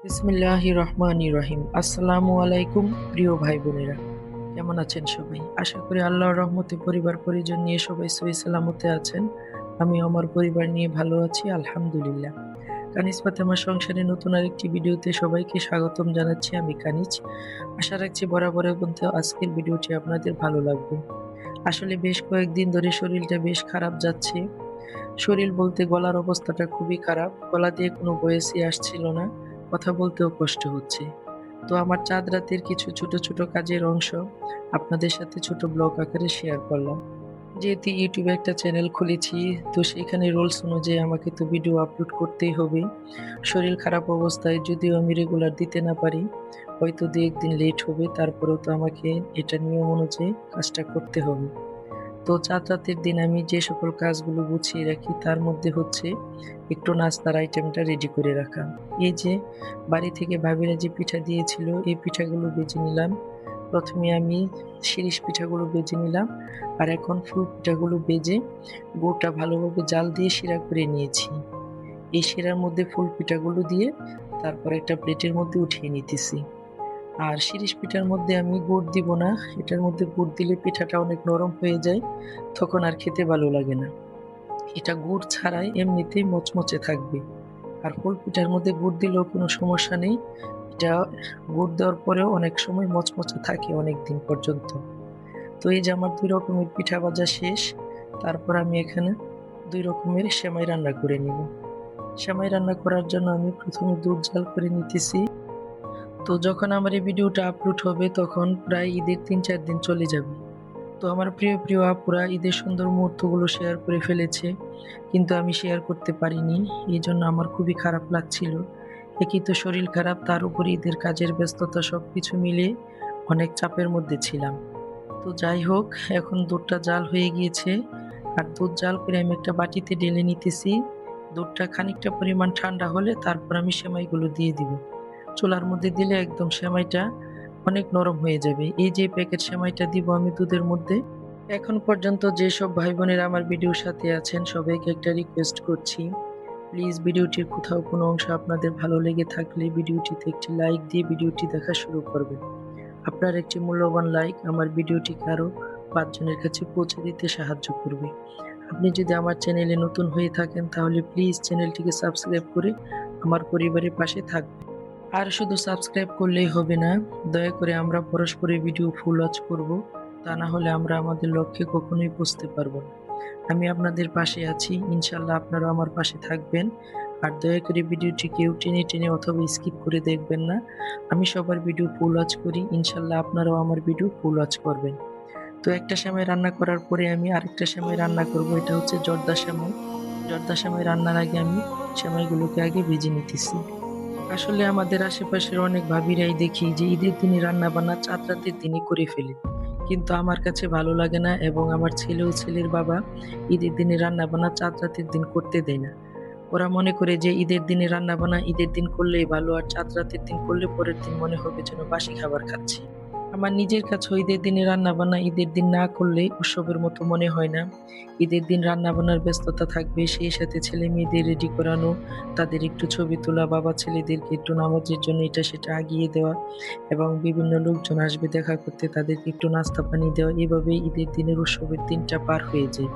বিসমিল্লাহির রহমানির রহিম। আসসালামু আলাইকুম প্রিয় ভাই বোনেরা, কেমন আছেন সবাই? আশা করি আল্লাহর রহমতে পরিবার পরিজন নিয়ে সবাই সহি সালামতে আছেন। আমি আমার পরিবার নিয়ে ভালো আছি, আলহামদুলিল্লাহ। কানিজ ফাতেমা সংসারে নতুন আরেকটি ভিডিওতে সবাইকে স্বাগতম জানাচ্ছি। আমি কানিজ। আশা রাখছি বরাবরের মধ্যে আজকের ভিডিওটি আপনাদের ভালো লাগবে। আসলে বেশ কয়েকদিন ধরে শরীরটা বেশ খারাপ যাচ্ছে। শরীর বলতে গলার অবস্থাটা খুবই খারাপ। গলা দিয়ে কোনো ভয়েসই আসছিল না। কথা বলতেও কষ্ট হচ্ছে। তো আমার চাঁদ রাতের কিছু ছোট, ছোট কাজের অংশ আপনাদের সাথে ছোট ব্লগ আকারে শেয়ার করলাম। যেহেতু YouTube এ একটা চ্যানেল খুলেছি, তো সেখানে রুলস অনুযায়ী আমাকে তো ভিডিও আপলোড করতেই হবে। শরীর খারাপ অবস্থায় যদিও আমি রেগুলার দিতে না পারি, হয়তো ২-১ দিন লেট হবে, তারপরেও তো আমাকে এটা নিয়ম অনুযায়ী কাজটা করতে হবে। তো চাঁদ রাতের দিন আমি যে সকল কাজগুলো গুছিয়ে রাখি তার মধ্যে হচ্ছে একটু নাস্তার আইটেমটা রেডি করে রাখা। এই যে বাড়ি থেকে ভাবিরা যে পিঠা দিয়েছিল এই পিঠাগুলো ভেজে নিলাম। প্রথমে আমি শিরিষ পিঠাগুলো ভেজে নিলাম, আর এখন ফুল পিঠাগুলো ভেজে গুড়টা ভালোভাবে জাল দিয়ে শিরা করে নিয়েছি। এই শিরার মধ্যে ফুল পিঠাগুলো দিয়ে তারপর একটা প্লেটের মধ্যে উঠিয়ে নিতেছি। আর শিরিষ পিঠার মধ্যে আমি গুড় দিব না, এটার মধ্যে গুড় দিলে পিঠাটা অনেক নরম হয়ে যায়, তখন আর খেতে ভালো লাগে না। এটা গুড় ছাড়াই এমনিতেই মচমচে থাকবে। আর ফুল পিঠার মধ্যে গুড় দিলেও কোনো সমস্যা নেই। এটা গুড় দেওয়ার পরেও অনেক সময় মচমচে থাকে অনেক দিন পর্যন্ত। তো এই যে আমার ২ রকমের পিঠা ভাজা শেষ। তারপর আমি এখানে ২ রকমের সেমাই রান্না করে নিব। সেমাই রান্না করার জন্য আমি প্রথমে দুধ জাল করে নিতেছি। তো যখন আমার এই ভিডিওটা আপলোড হবে তখন প্রায় ঈদের ৩-৪ দিন চলে যাবে। তো আমার প্রিয়, প্রিয় আপুরা ঈদের সুন্দর মুহূর্তগুলো শেয়ার করে ফেলেছে। কিন্তু আমি শেয়ার করতে পারিনি। এজন্য আমার খুবই খারাপ লাগছিল। একেই তো শরীর খারাপ, তার উপরে ঈদের কাজের ব্যস্ততা সবকিছু মিলিয়ে অনেক চাপের মধ্যে ছিলাম। তো যাই হোক, এখন দুধটা জাল হয়ে গিয়েছে। আর দুধ জাল করে আমি একটা বাটিতে ঢেলে নিতেছি। দুধটা খানিকটা পরিমাণ ঠান্ডা হলে তারপর আমি সেমাইগুলো দিয়ে দিব। চুলার মধ্যে দিলে একদম সেমাইটা অনেক নরম হয়ে যাবে। এই যে প্যাকেট সেমাইটা দিব আমি দুধের মধ্যে। এখন পর্যন্ত যেসব ভাই বোনেরা আমার ভিডিওর সাথে আছেন সবাইকে একটা রিকোয়েস্ট করছি। প্লিজ ভিডিওটির কোথাও কোনো অংশ আপনাদের ভালো লেগে থাকলে ভিডিওটিতে একটি লাইক দিয়ে ভিডিওটি দেখা শুরু করবেন। আপনার একটি মূল্যবান লাইক আমার ভিডিওটিকে আরও ৫ জনের কাছে পৌঁছে দিতে সাহায্য করবে। আপনি যদি আমার চ্যানেলে নতুন হয়ে থাকেন তাহলে প্লিজ চ্যানেলটিকে সাবস্ক্রাইব করে আমার পরিবারের পাশে থাকবেন। আর শুধু সাবস্ক্রাইব করলেই হবে না, দয়া করে আমরা পরস্পরের ভিডিও ফুল ওয়াচ করব। তা না হলে আমরা আমাদের লক্ষ্যে কখনোই পৌঁছতে পারব না। আমি আপনাদের পাশে আছি, ইনশাল্লাহ আপনারাও আমার পাশে থাকবেন। আর দয়া করে ভিডিওটি কেউ টেনে টেনে অথবা স্কিপ করে দেখবেন না। আমি সবার ভিডিও ফুল ওয়াচ করি, ইনশাল্লাহ আপনারাও আমার ভিডিও ফুল ওয়াচ করবেন। তো একটা সেমাই রান্না করার পরে আমি আরেকটা সেমাই রান্না করব, এটা হচ্ছে জর্দা সেমাই। জর্দা সেমাই রান্নার আগে আমি সেমাইগুলোকে আগে ভেজে নিতেছি। আসলে আমাদের আশেপাশের অনেক ভাবিরাই দেখি যে ঈদের দিনে রান্না-বান্না চাঁদ রাতের দিনই করে ফেলে। কিন্তু আমার কাছে ভালো লাগে না, এবং আমার ছেলে ও ছেলের বাবা ঈদের দিনে রান্না-বান্না চাঁদ রাতের দিন করতে দেয় না। ওরা মনে করে যে ঈদের দিনে রান্না-বান্না ঈদের দিন করলেই ভালো, আর চাঁদ রাতের দিন করলে পরের দিন মনে হবে যেন বাসি খাবার খাচ্ছি। আমার নিজের কাছেও ঈদের দিনে রান্না-বান্না ঈদের দিন না করলে উৎসবের মতো মনে হয় না। ঈদের দিন রান্না-বান্নার ব্যস্ততা থাকবে, সেই সাথে ছেলে-মেয়েদের রেডি করানো, তাদের একটু ছবি তোলা, বাবা ছেলেদেরকে একটু নামাজের জন্য এটা সেটা আগিয়ে দেওয়া, এবং বিভিন্ন লোকজন আসবে দেখা করতে, তাদেরকে একটু নাস্তা পানি দেওয়া। এভাবেই ঈদের দিনের উৎসবের দিনটা পার হয়ে যায়।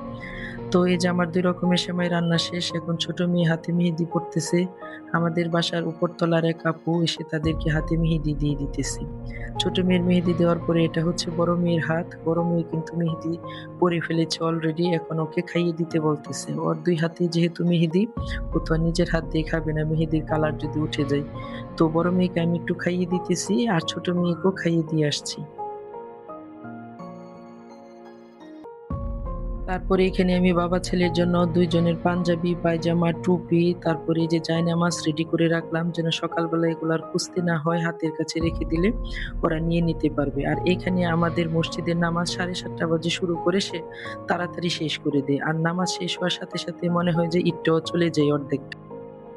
তো এই যে আমার ২ রকমের সেমাই রান্না শেষ। এখন ছোট মেয়ে হাতে মেহেদি পড়তেছে। আমাদের বাসার উপরতলার এক আপু এসে তাদেরকে হাতে মেহেদি দিয়ে দিতেছে। ছোট মেয়ের মেহেদি দেওয়ার পরে এটা হচ্ছে বড় মেয়ের হাত। বড় মেয়ে কিন্তু মেহেদি পরে ফেলেছে অলরেডি। এখন ওকে খাইয়ে দিতে বলতেছে। ওর ২ হাতেই যেহেতু মেহেদি, ও তো আর নিজের হাত দিয়ে খাবে না, মেহেদির কালার যদি উঠে যায়। তো বড় মেয়েকে আমি একটু খাইয়ে দিতেছি, আর ছোট মেয়েকেও খাইয়ে দিয়ে আসছি। তারপরে এখানে আমি বাবা ছেলের জন্য ২ জনের পাঞ্জাবি, পায়জামা, টুপি, তারপরে এই যে জায়নামাজ রেডি করে রাখলাম যেন সকালবেলা এগুলো আর খুঁজতে না হয়, হাতের কাছে রেখে দিলে ওরা নিয়ে নিতে পারবে। আর এখানে আমাদের মসজিদের নামাজ ৭:৩০ বাজে শুরু করে সে তাড়াতাড়ি শেষ করে দেয়। আর নামাজ শেষ হওয়ার সাথে, সাথে মনে হয় যে ঈদটাও চলে যায় অর্ধেকটা।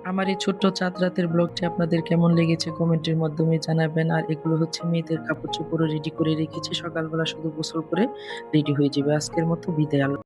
আমার এই ছোট্ট চাঁদ রাতের ব্লগটি আপনাদের কেমন লেগেছে কমেন্টের মাধ্যমে জানাবেন। আর এগুলো হচ্ছে মেয়েদের কাপড়-চোপড়ও রেডি করে রেখেছি। সকালবেলা শুধু গোসল করে রেডি হয়ে যাবে। আজকের মতো বিদায়।